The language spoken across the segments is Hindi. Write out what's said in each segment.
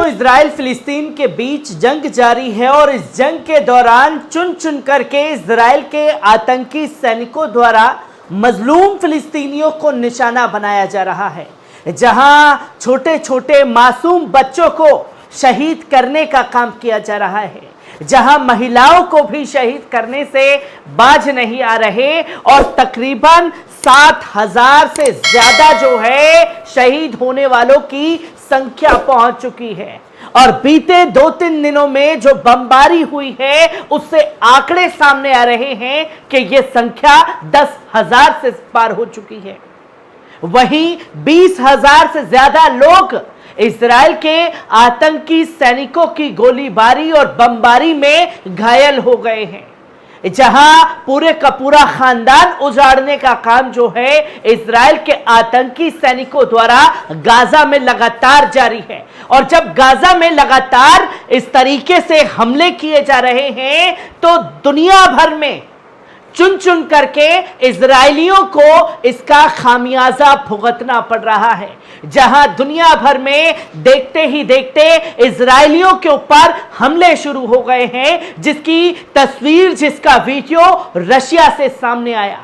साथियों, इजराइल फिलिस्तीन के बीच जंग जारी है और इस जंग के दौरान चुन चुन करके इजराइल के आतंकी सैनिकों द्वारा मजलूम फिलिस्तीनियों को निशाना बनाया जा रहा है। जहां छोटे छोटे मासूम बच्चों को शहीद करने का काम किया जा रहा है, जहां महिलाओं को भी शहीद करने से बाज नहीं आ रहे और तकरीबन 7,000 से ज्यादा जो है शहीद होने वालों की संख्या पहुंच चुकी है। और बीते 2-3 दिनों में जो बमबारी हुई है उससे आंकड़े सामने आ रहे हैं कि यह संख्या 10,000 से पार हो चुकी है। वहीं 20,000 से ज्यादा लोग इजराइल के आतंकी सैनिकों की गोलीबारी और बमबारी में घायल हो गए हैं, जहां पूरे का पूरा खानदान उजाड़ने का काम जो है इजराइल के आतंकी सैनिकों द्वारा गाजा में लगातार जारी है। और जब गाजा में लगातार इस तरीके से हमले किए जा रहे हैं तो दुनिया भर में चुन चुन करके इजरायलियों को इसका खामियाजा भुगतना पड़ रहा है। जहां दुनिया भर में देखते ही देखते इजरायलियों के ऊपर हमले शुरू हो गए हैं, जिसकी तस्वीर, जिसका वीडियो रशिया से सामने आया,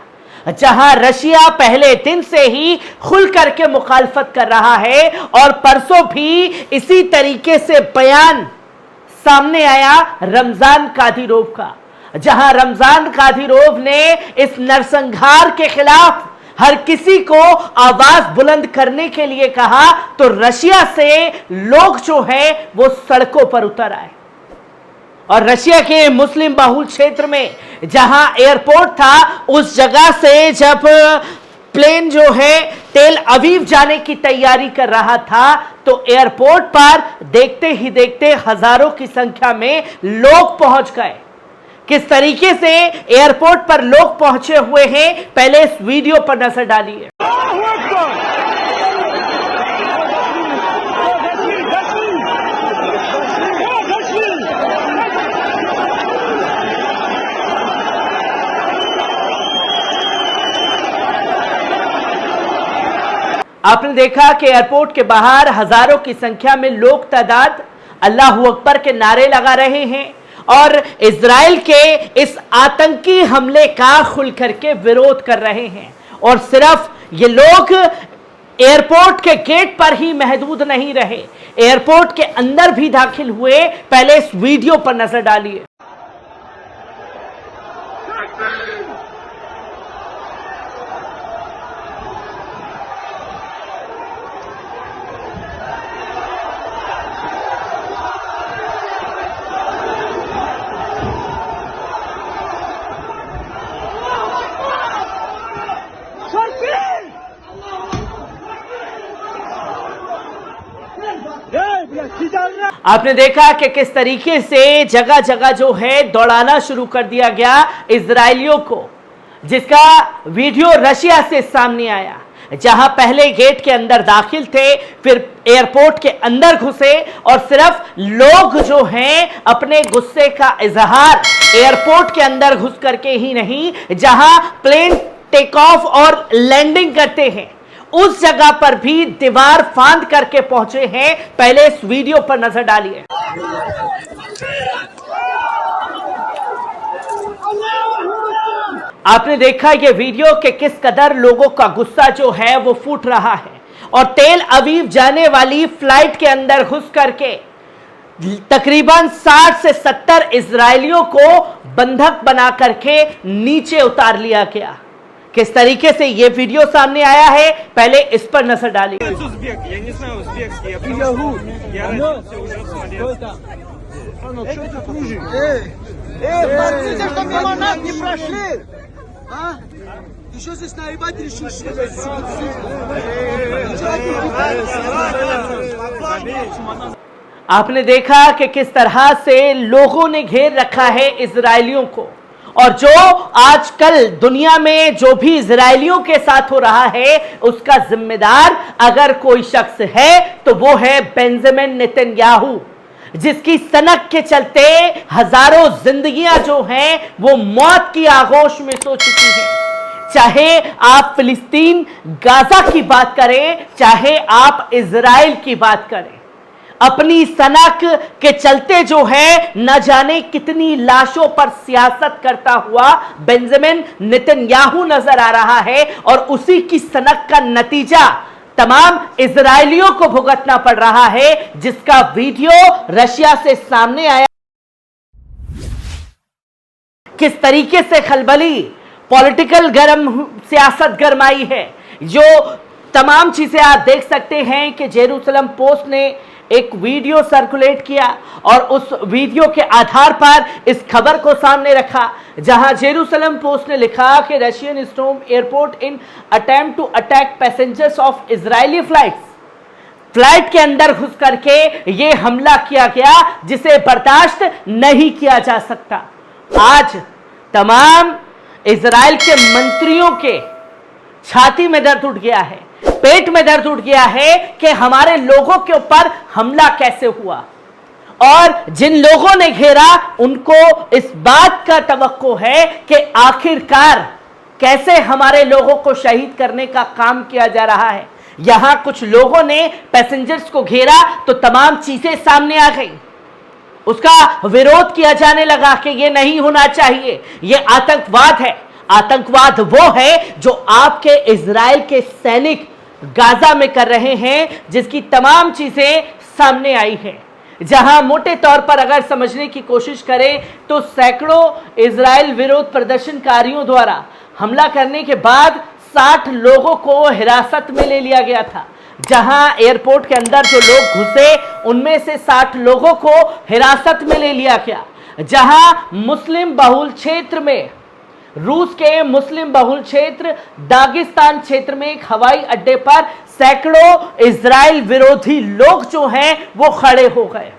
जहां रशिया पहले दिन से ही खुल करके मुखालफत कर रहा है और परसों भी इसी तरीके से बयान सामने आया रमजान कादिरोव का, जहां रमजान कादिरोव ने इस नरसंहार के खिलाफ हर किसी को आवाज बुलंद करने के लिए कहा तो रशिया से लोग जो है वो सड़कों पर उतर आए। और रशिया के मुस्लिम बहुल क्षेत्र में जहां एयरपोर्ट था, उस जगह से जब प्लेन जो है तेल अवीव जाने की तैयारी कर रहा था तो एयरपोर्ट पर देखते ही देखते हजारों की संख्या में लोग पहुंच गए। किस तरीके से एयरपोर्ट पर लोग पहुंचे हुए हैं, पहले इस वीडियो पर नजर डालिए। आपने देखा कि एयरपोर्ट के बाहर हजारों की संख्या में लोग तादाद अल्लाह अकबर के नारे लगा रहे हैं और इजराइल के इस आतंकी हमले का खुल करके विरोध कर रहे हैं। और सिर्फ ये लोग एयरपोर्ट के गेट पर ही महदूद नहीं रहे, एयरपोर्ट के अंदर भी दाखिल हुए। पहले इस वीडियो पर नजर डालिए। आपने देखा कि किस तरीके से जगह जगह जो है दौड़ाना शुरू कर दिया गया इजरायलियों को, जिसका वीडियो रशिया से सामने आया। जहां पहले गेट के अंदर दाखिल थे, फिर एयरपोर्ट के अंदर घुसे और सिर्फ लोग जो हैं अपने गुस्से का इजहार एयरपोर्ट के अंदर घुस करके ही नहीं, जहां प्लेन टेक ऑफ और लैंडिंग करते हैं उस जगह पर भी दीवार फांद करके पहुंचे हैं। पहले इस वीडियो पर नजर डालिए। आपने देखा ये वीडियो कि किस कदर लोगों का गुस्सा जो है वो फूट रहा है और तेल अवीव जाने वाली फ्लाइट के अंदर घुस करके तकरीबन 60 से 70 इजरायलियों को बंधक बना करके नीचे उतार लिया गया। किस तरीके से ये वीडियो सामने आया है, पहले इस पर नजर डालिए। आपने देखा कि किस तरह से लोगों ने घेर रखा है इजरायलियों को और जो आजकल दुनिया में जो भी इजरायलियों के साथ हो रहा है उसका जिम्मेदार अगर कोई शख्स है तो वो है बेंजामिन नेतन्याहू, जिसकी सनक के चलते हजारों जिंदगियां जो हैं वो मौत की आगोश में सो चुकी हैं। चाहे आप फिलिस्तीन गाजा की बात करें, चाहे आप इजराइल की बात करें, अपनी सनक के चलते जो है न जाने कितनी लाशों पर सियासत करता हुआ बेंजामिन नेतन्याहू नजर आ रहा है, और उसी की सनक का नतीजा तमाम इजरायलियों को भुगतना पड़ रहा है, जिसका वीडियो रशिया से सामने आया। किस तरीके से खलबली पॉलिटिकल सियासत गरमाई है, जो तमाम चीजें आप देख सकते हैं कि जेरूसलम पोस्ट ने एक वीडियो सर्कुलेट किया और उस वीडियो के आधार पर इस खबर को सामने रखा, जहां जेरूसलम पोस्ट ने लिखा कि Russian storm airport in attempt to attack passengers of Israeli flight के अंदर घुस करके ये हमला किया गया, जिसे बर्दाश्त नहीं किया जा सकता। आज तमाम इजराइल के मंत्रियों के छाती में दर्द उठ गया है, पेट में दर्द उठ गया है कि हमारे लोगों के ऊपर हमला कैसे हुआ, और जिन लोगों ने घेरा उनको इस बात का तवक्को है कि आखिरकार कैसे हमारे लोगों को शहीद करने का काम किया जा रहा है। यहां कुछ लोगों ने पैसेंजर्स को घेरा तो तमाम चीजें सामने आ गई, उसका विरोध किया जाने लगा कि यह नहीं होना चाहिए, यह आतंकवाद है। आतंकवाद वो है जो आपके इजराइल के सैनिक गाजा में कर रहे हैं, जिसकी तमाम चीजें सामने आई है। जहां मोटे तौर पर अगर समझने की कोशिश करें तो सैकड़ों इजराइल विरोध प्रदर्शनकारियों द्वारा हमला करने के बाद 60 लोगों को हिरासत में ले लिया गया था। जहां एयरपोर्ट के अंदर जो लोग घुसे उनमें से 60 लोगों को हिरासत में ले लिया गया। जहां मुस्लिम बहुल क्षेत्र में, रूस के मुस्लिम बहुल क्षेत्र दागिस्तान क्षेत्र में एक हवाई अड्डे पर सैकड़ों इजराइल विरोधी लोग जो हैं वो खड़े हो गए,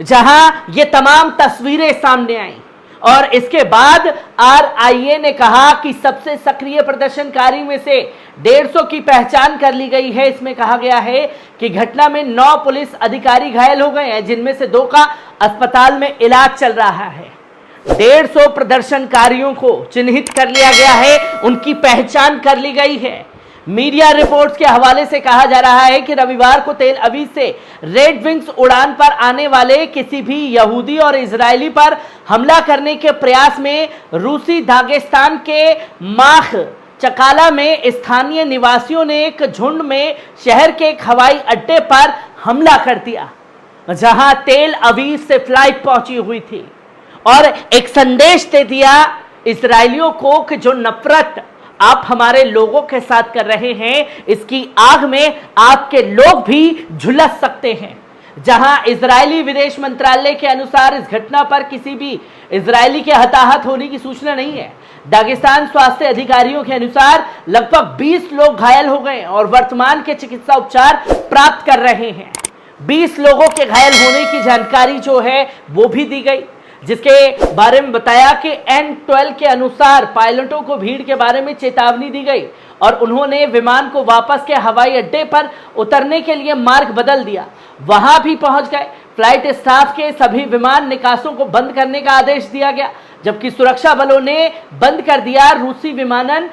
जहां ये तमाम तस्वीरें सामने आई। और इसके बाद RIA ने कहा कि सबसे सक्रिय प्रदर्शनकारी में से 150 की पहचान कर ली गई है। इसमें कहा गया है कि घटना में 9 पुलिस अधिकारी घायल हो गए हैं, जिनमें से 2 का अस्पताल में इलाज चल रहा है। 150 प्रदर्शनकारियों को चिन्हित कर लिया गया है, उनकी पहचान कर ली गई है। मीडिया रिपोर्ट्स के हवाले से कहा जा रहा है कि रविवार को तेल अवीव से रेड विंग्स उड़ान पर आने वाले किसी भी यहूदी और इजरायली पर हमला करने के प्रयास में रूसी दागिस्तान के माख चकाला में स्थानीय निवासियों ने एक झुंड में शहर के एक हवाई अड्डे पर हमला कर दिया, जहां तेल अवीव से फ्लाइट पहुंची हुई थी, और एक संदेश दे दिया इजरायलियों को कि जो नफरत आप हमारे लोगों के साथ कर रहे हैं, इसकी आग में आपके लोग भी झुलस सकते हैं। जहां इजरायली विदेश मंत्रालय के अनुसार इस घटना पर किसी भी इजरायली के हताहत होने की सूचना नहीं है। दागिस्तान स्वास्थ्य अधिकारियों के अनुसार लगभग 20 लोग घायल हो गए और वर्तमान के चिकित्सा उपचार प्राप्त कर रहे हैं। 20 लोगों के घायल होने की जानकारी जो है वो भी दी गई, जिसके बारे में बताया कि N12 के अनुसार पायलटों को भीड़ के बारे में चेतावनी दी गई और उन्होंने विमान को वापस के हवाई अड्डे पर उतरने के लिए मार्ग बदल दिया। वहां भी पहुंच गए। फ्लाइट स्टाफ के सभी विमान निकासों को बंद करने का आदेश दिया गया, जबकि सुरक्षा बलों ने बंद कर दिया। रूसी विमानन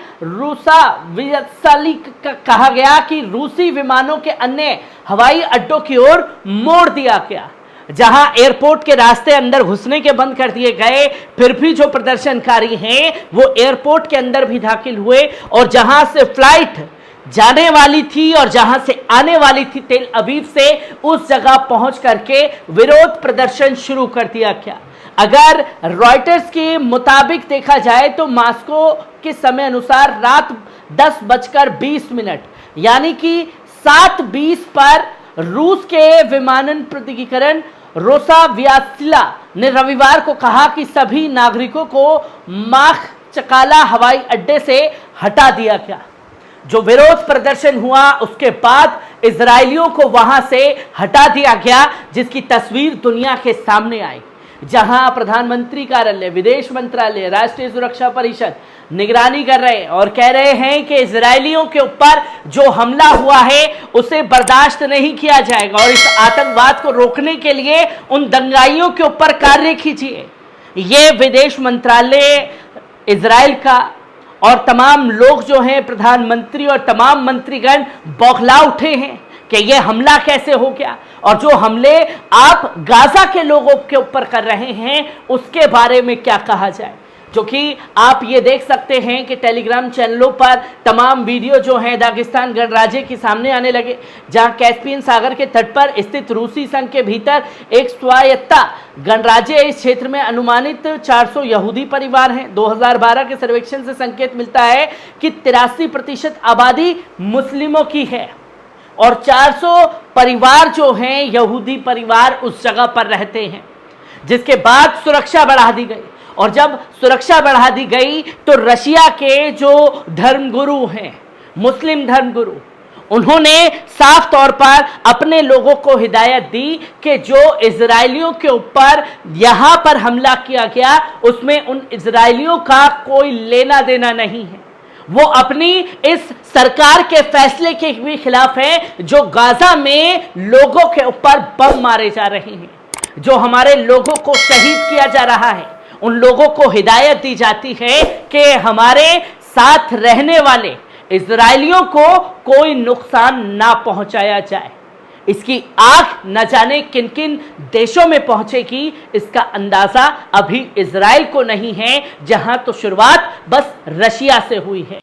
कहा गया कि रूसी विमानों के अन्य हवाई अड्डों की ओर मोड़ दिया गया, जहां एयरपोर्ट के रास्ते अंदर घुसने के बंद कर दिए गए। फिर भी जो प्रदर्शनकारी हैं वो एयरपोर्ट के अंदर भी दाखिल हुए, और जहां से फ्लाइट जाने वाली थी और जहां से आने वाली थी तेल अवीव से, उस जगह पहुंच करके विरोध प्रदर्शन शुरू कर दिया गया। अगर रॉयटर्स के मुताबिक देखा जाए तो मॉस्को के समय अनुसार रात 10:20 यानी कि 7:20 पर रूस के विमानन प्राधिकरण रोसावियात्सिला ने रविवार को कहा कि सभी नागरिकों को माख चकाला हवाई अड्डे से हटा दिया गया। जो विरोध प्रदर्शन हुआ उसके बाद इजरायलियों को वहां से हटा दिया गया, जिसकी तस्वीर दुनिया के सामने आई, जहां प्रधानमंत्री कार्यालय, विदेश मंत्रालय, राष्ट्रीय सुरक्षा परिषद निगरानी कर रहे हैं और कह रहे हैं कि इजरायलियों के ऊपर जो हमला हुआ है उसे बर्दाश्त नहीं किया जाएगा और इस आतंकवाद को रोकने के लिए उन दंगाइयों के ऊपर कार्य कीजिए। ये विदेश मंत्रालय इजराइल का और तमाम लोग जो हैं, प्रधानमंत्री और तमाम मंत्रीगण बौखला उठे हैं कि ये हमला कैसे हो गया, और जो हमले आप गाजा के लोगों के ऊपर कर रहे हैं उसके बारे में क्या कहा जाए। जो कि आप ये देख सकते हैं कि टेलीग्राम चैनलों पर तमाम वीडियो जो हैं दागिस्तान गणराज्य के सामने आने लगे, जहां कैस्पियन सागर के तट पर स्थित रूसी संघ के भीतर एक स्वायत्ता गणराज्य, इस क्षेत्र में अनुमानित 400 यहूदी परिवार हैं। 2012 के सर्वेक्षण से संकेत मिलता है कि 83% आबादी मुस्लिमों की है और 400 परिवार जो हैं यहूदी परिवार उस जगह पर रहते हैं, जिसके बाद सुरक्षा बढ़ा दी गई। और जब सुरक्षा बढ़ा दी गई तो रशिया के जो धर्मगुरु हैं, मुस्लिम धर्मगुरु, उन्होंने साफ तौर पर अपने लोगों को हिदायत दी कि जो इजरायलियों के ऊपर यहां पर हमला किया गया उसमें उन इजरायलियों का कोई लेना देना नहीं है। वो अपनी इस सरकार के फैसले के भी खिलाफ है जो गाजा में लोगों के ऊपर बम मारे जा रहे हैं, जो हमारे लोगों को शहीद किया जा रहा है। उन लोगों को हिदायत दी जाती है कि हमारे साथ रहने वाले इजरायलियों को कोई नुकसान ना पहुंचाया जाए। इसकी आग न जाने किन किन देशों में पहुंचेगी, इसका अंदाजा अभी इजराइल को नहीं है, जहां तो शुरुआत बस रशिया से हुई है।